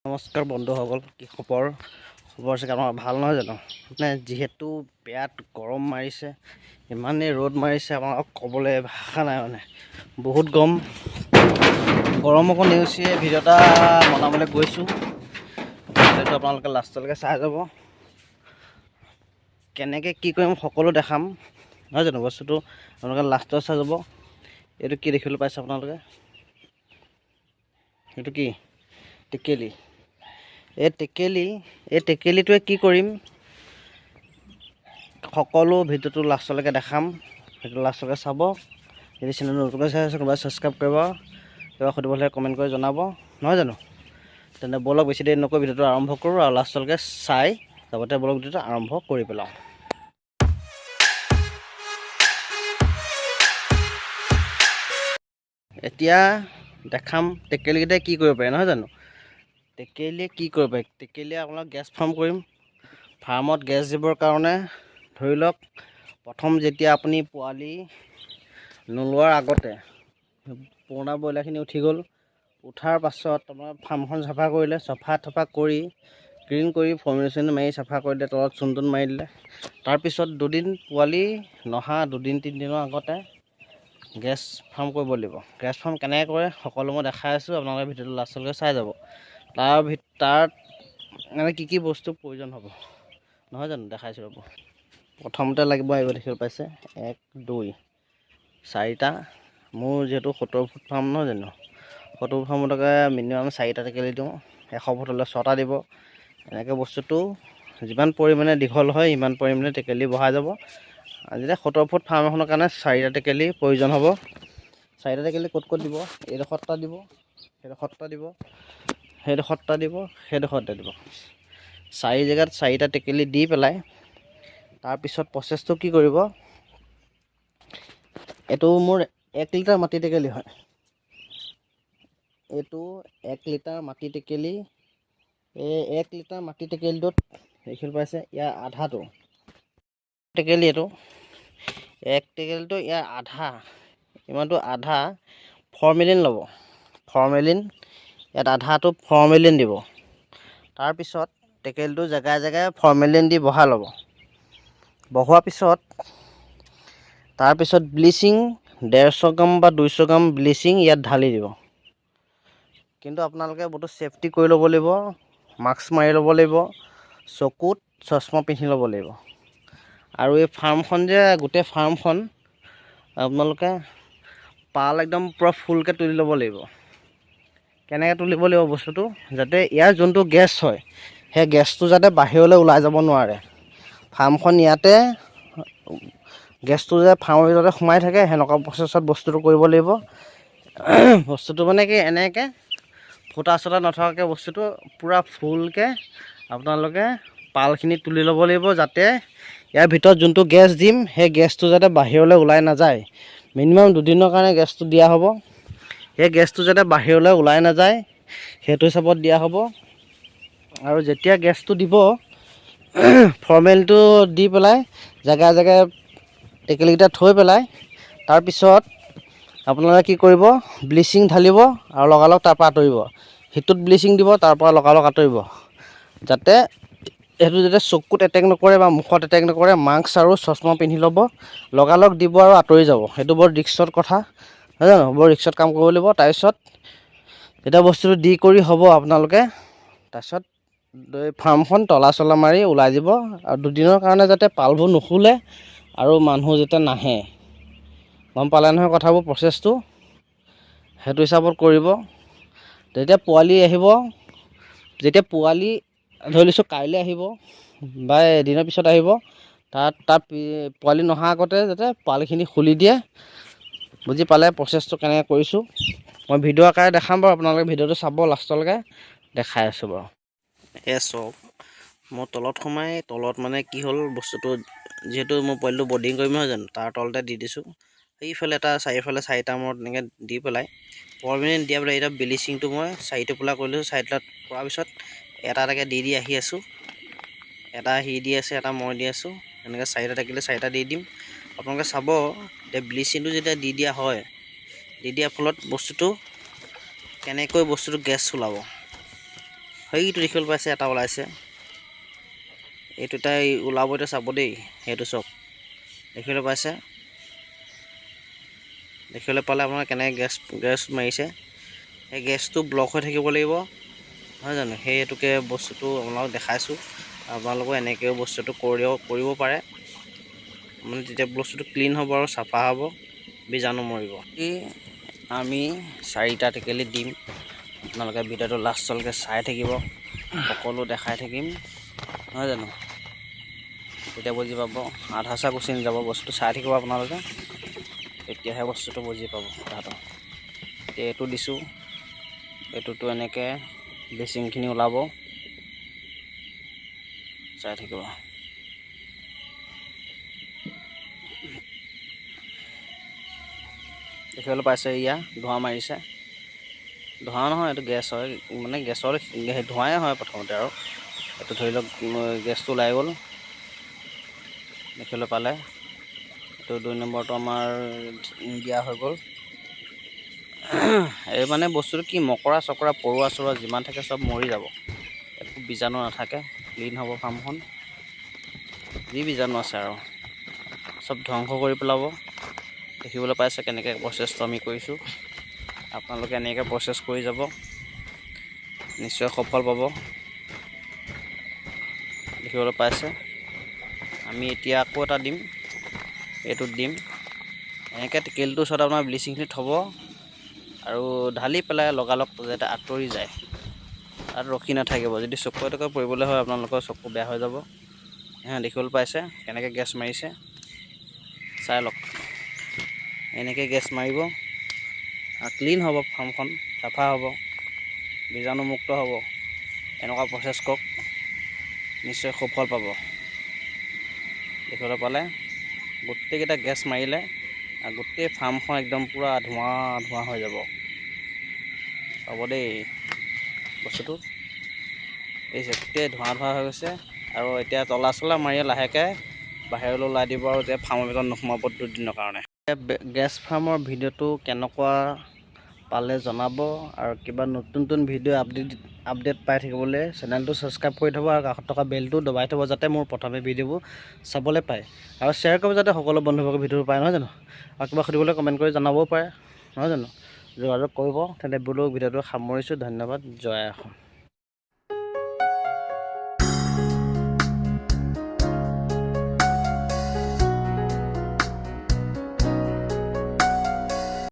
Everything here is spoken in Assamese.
নমস্কাৰ বন্ধুসকল, কি খবৰ চাগে আমাৰ ভাল নহয় জানো? মানে যিহেতু বিৰাট গৰম মাৰিছে, ইমানেই ৰ'দ মাৰিছে আমাক ক'বলৈ ভাষা নাই। মানে বহুত গৰমকো নেওচিয়ে ভিডিঅ' এটা বনাবলৈ গৈছোঁ। ভিডিঅ'টো আপোনালোকে লাষ্টলৈকে চাই যাব, কেনেকৈ কি কৰিম সকলো দেখাম নহয় জানো? বস্তুটো আপোনালোকে লাষ্টত চাই যাব। এইটো কি দেখিবলৈ পাইছে আপোনালোকে? এইটো কি টেকেলি? এই টেকেলিটোৱে কি কৰিম সকলো ভিডিঅ'টো লাষ্টলৈকে দেখাম। সেইটো লাষ্টলৈকে চাব। যদি চেনেলটো নতুনকৈ চাই আছে কোনোবাই ছাবস্ক্ৰাইব কৰিব, কিবা সুধিব হ'লে কমেণ্ট কৰি জনাব নহয় জানো? তেন্তে ব'লক বেছি দেৰি নকৰি ভিডিঅ'টো আৰম্ভ কৰোঁ আৰু লাষ্টলৈকে চাই লগতে ব'লক ভিডিঅ'টো আৰম্ভ কৰি পেলাওঁ। এতিয়া দেখাম টেকেলিকেইটাই কি কৰিব পাৰে নহয় জানো? টেকেলিয়ে কি কৰিব পাৰে? টেকেলিয়ে আপোনাক গেছ ফাৰ্ম কৰিম। ফাৰ্মত গেছ দিবৰ কাৰণে ধৰি লওক, প্ৰথম যেতিয়া আপুনি পোৱালি নোলোৱাৰ আগতে পুৰণা ব্ৰইলাৰখিনি উঠি গ'ল। উঠাৰ পাছত আপোনাৰ ফাৰ্মখন চাফা কৰিলে, চাফা কৰি ক্লিন কৰি ফৰ্মেলিন মাৰি চাফা কৰি দিলে, তলত চূণ মাৰি দিলে। তাৰপিছত দুদিন পোৱালি নহা 2-3 দিনৰ আগতে গেছ ফাৰ্ম কৰিব লাগিব। গেছ ফাৰ্ম কেনেকৈ কৰে সকলো মই দেখাই আছোঁ, আপোনালোকে ভিডিঅ'টো লাষ্টলৈকে চাই যাব। তাত মানে কি বস্তু প্ৰয়োজন হ'ব নহয় জানো? দেখাইছোঁ ৰ'ব। প্ৰথমতে লাগিব দেখিবলৈ পাইছে 1, 2, 4টা। মোৰ যিহেতু 70 ফুট ফাৰ্ম নহয় জানো? 70 ফাৰ্মলৈকে মিনিমাম 4টা টেকেলি দিওঁ। 100 ফুট হ'লে 6টা দিব। এনেকৈ বস্তুটো যিমান পৰিমাণে দীঘল হয় সিমান পৰিমাণে টেকেলি বঢ়াই যাব। যেতিয়া 70 ফুট ফাৰ্ম এখনৰ কাৰণে 4টা টেকেলি প্ৰয়োজন হ'ব। 4টা টেকেলি ক'ত দিব? এইডোখৰটা দিব, সেইডোখৰটা দিব, সেইডোখৰটা দিব, সেইডোখৰটা দিব। 4 জেগাত 4টা টেকেলি দি পেলাই তাৰপিছত প্ৰচেছটো কি কৰিব? এইটো মোৰ 1 লিটাৰ মাটি টেকেলি হয়। এইটো 1 লিটাৰ মাটি টেকেলি। এই 1 লিটাৰ মাটি টেকেলিটোত দেখিবলৈ পাইছে ইয়াৰ আধাটো টেকেলি। এইটো 1 টেকেলিটো ইয়াৰ আধা, ইমানটো আধা ফৰ্মেলিন ল'ব। ফৰ্মেলিন ইয়াত আধাটো ফৰ্মেলিন দিব। তাৰপিছত টেকেলিটো জেগাই জেগাই ফৰ্মেলিন দি বহাই ল'ব। বহোৱাৰ পিছত তাৰপিছত ব্লিচিং 150 গ্ৰাম বা 200 গ্ৰাম ব্লিচিং ইয়াত ঢালি দিব। কিন্তু আপোনালোকে বহুতো ছেফটি কৰি ল'ব লাগিব, মাস্ক মাৰি ল'ব লাগিব, চকুত চশমা পিন্ধি ল'ব লাগিব। আৰু এই ফাৰ্মখন যে গোটেই ফাৰ্মখন আপোনালোকে পাল একদম পূৰা ফুলকৈ তুলি ল'ব লাগিব। কেনেকৈ তুলিব লাগিব বস্তুটো? যাতে ইয়াৰ যোনটো গেছ হয় সেই গেছটো যাতে বাহিৰলৈ ওলাই যাব নোৱাৰে। ফাৰ্মখন ইয়াতে গেছটো যে ফাৰ্মৰ ভিতৰতে সোমাই থাকে, সেনেকুৱা প্ৰচেছত বস্তুটো কৰিব লাগিব। বস্তুটো মানে কি এনেকৈ ফুটা চটা নথকাকৈ বস্তুটো পূৰা ফুলকৈ আপোনালোকে পালখিনি তুলি ল'ব লাগিব, যাতে ইয়াৰ ভিতৰত যোনটো গেছ দিম সেই গেছটো যাতে বাহিৰলৈ ওলাই নাযায়। মিনিমাম 2 দিনৰ কাৰণে গেছটো দিয়া হ'ব। সেই গেছটো যাতে বাহিৰলৈ ওলাই নাযায় সেইটো হিচাপত দিয়া হ'ব। আৰু যেতিয়া গেছটো দিব ফৰ্মেলটো দি পেলাই জেগাই জেগাই টেকেলিকেইটা থৈ পেলাই তাৰপিছত আপোনালোকে কি কৰিব? ব্লিচিং ঢালিব আৰু লগালগ তাৰপৰা আঁতৰিব। সিটোত ব্লিচিং দিব, তাৰপৰা লগালগ আঁতৰিব, যাতে সেইটো যাতে চকুত এটেক নকৰে বা মুখত এটেক নকৰে। মাস্ক আৰু চশমা পিন্ধি ল'ব, লগালগ দিব আৰু আঁতৰি যাব। সেইটো বৰ ৰিস্কৰ কথা নহয় জানো? বৰ ৰিস্কত কাম কৰিব লাগিব। তাৰপিছত যেতিয়া বস্তুটো দি কৰি হ'ব আপোনালোকে তাৰপিছত ফাৰ্মখন তলা চলা মাৰি ওলাই দিব। আৰু 2 দিনৰ কাৰণে যাতে পালবোৰ নুখুলে আৰু মানুহ যাতে নাহে। গম পালে নহয় কথাবোৰ? প্ৰচেছটো সেইটো হিচাপত কৰিব। যেতিয়া পোৱালি আহিব, যেতিয়া পোৱালি ধৰি লৈছোঁ কাইলৈ আহিব বা এদিনৰ পিছত আহিব, তাত পোৱালি নহা আগতে যাতে পালখিনি খুলি দিয়ে। বুজি পালে প্ৰচেছটো কেনেকৈ কৰিছোঁ? মই ভিডিঅ' আকাৰে দেখাম বাৰু, আপোনালোকে ভিডিঅ'টো চাব লাষ্টলৈকে দেখাই আছোঁ বাৰু। চাওক, মই তলত সোমাই তলত মানে কি হ'ল বস্তুটো, যিহেতু মই পোৱালিটো বৰ্ডিং কৰিম নহয় জানো, তাৰ তলতে দি দিছোঁ। সেইফালে এটা চাৰিওফালে 4টা মূৰত এনেকৈ দি পেলাই ফৰ্মেলিন দিয়া পেলাই এতিয়া ব্লিচিংটো মই 4 টোপোলা কৰি লৈছোঁ। 4 টোপোলা কৰাৰ পিছত এটা এটাকৈ দি আহি আছোঁ। এটা সি দি আছে, এটা মই দি আছোঁ। এনেকৈ 4টা থাকিলে 4টা দি দিম। আপোনালোকে চাব, এতিয়া ব্লিচিংটো যেতিয়া দি দিয়া হয়, দি দিয়াৰ ফলত বস্তুটো কেনেকৈ গেছ ওলাব সেইটো দেখিবলৈ পাইছে এটা ওলাইছে এইটো তাই ওলাব এতিয়া চাব দেই সেইটো চব দেখিবলৈ পাইছে দেখিবলৈ পালে আপোনাৰ কেনেকৈ গেছ মাৰিছে সেই গেছটো ব্লক হৈ থাকিব লাগিব নহয় জানো সেইটোকে বস্তুটো আপোনালোকক দেখাইছোঁ আপোনালোকে এনেকৈও বস্তুটো কৰিব পাৰে মানে তেতিয়া বস্তুটো ক্লিন হ'ব আৰু চাফা হ'ব বীজাণু মৰিব আমি 4টা টেকেলি দিম আপোনালোকে ভিডিঅ'টো লাষ্টলৈকে চাই থাকিব সকলো দেখাই থাকিম নহয় জানো তেতিয়া বুজি পাব আধা চা গুচি নাযাব বস্তুটো চাই থাকিব আপোনালোকে তেতিয়াহে বস্তুটো বুজি পাব তাহাঁতৰ এতিয়া এইটো দিছোঁ এইটোতো এনেকৈ ব্লিচিংখিনি ওলাব চাই থাকিব দেখিবলৈ পাইছে ইয়া ধোঁৱা মাৰিছে ধোঁৱা নহয় এইটো গেছ হয় মানে গেছৰ ধোঁৱাই হয় প্ৰথমতে আৰু এইটো ধৰি লওক গেছটো ওলাই গ'ল দেখিবলৈ পালে এইটো 2 নম্বৰটো আমাৰ দিয়া হৈ গ'ল এই মানে বস্তুটো কি মকৰা চকৰা পৰুৱা চৰুৱা যিমান থাকে চব মৰি যাব একো বীজাণু নাথাকে ক্লিন হ'ব ফাৰ্মখন যি বীজাণু আছে আৰু চব ধ্বংস কৰি পেলাব দেখিবলৈ পাইছে কেনেকৈ প্ৰচেছটো আমি কৰিছোঁ আপোনালোকে এনেকৈ প্ৰচেছ কৰি যাব নিশ্চয় সফল পাব দেখিবলৈ পাইছে আমি এতিয়া আকৌ এটা দিম এইটোত দিম এনেকৈ টেকেলিটোৰ ওচৰত আপোনাৰ ব্লিচিংখিনি থ'ব আৰু ঢালি পেলাই লগালগ যাতে আঁতৰি যায় আৰু ৰখি নাথাকিব যদি চকু এটুকুৰা পৰিবলৈ হয় আপোনালোকৰ চকু বেয়া হৈ যাব দেখিবলৈ পাইছে কেনেকৈ গেছ মাৰিছে চাই লওক এনেকৈ গেছ মাৰিব আৰু ক্লিন হ'ব ফাৰ্মখন চাফা হ'ব বীজাণুমুক্ত হ'ব এনেকুৱা প্ৰচেছ কৰক নিশ্চয় সুফল পাব দেখিবলৈ পালে গোটেইকেইটা গেছ মাৰিলে আৰু গোটেই ফাৰ্মখন একদম পূৰা ধোঁৱা হৈ যাব চাব দেই বস্তুটো এই গোটেই ধোঁৱা হৈ গৈছে আৰু এতিয়া তলা চলা মাৰি লাহেকৈ বাহিৰলৈ ওলাই দিব আৰু যে ফাৰ্মৰ ভিতৰত নোসোমাব 2 দিনৰ কাৰণে গেছ ফাৰ্মৰ ভিডিঅ'টো কেনেকুৱা পালে জনাব আৰু কিবা নতুন ভিডিঅ' আপডেট পাই থাকিবলৈ চেনেলটো ছাবস্ক্ৰাইব কৰি থ'ব আৰু কাষত থকা বেলটো দবাই থ'ব যাতে মোৰ প্ৰথমে ভিডিঅ'বোৰ চাবলৈ পায় আৰু শ্বেয়াৰ কৰিব যাতে সকলো বন্ধুবৰ্গৰ ভিডিঅ'টো পায় নহয় জানো আৰু কিবা সুধিবলৈ কমেণ্ট কৰি জনাবও পাৰে নহয় জানো যোগাযোগ কৰিব তেন্তে বোলো ভিডিঅ'টো সামৰিছোঁ ধন্যবাদ জয় অসম।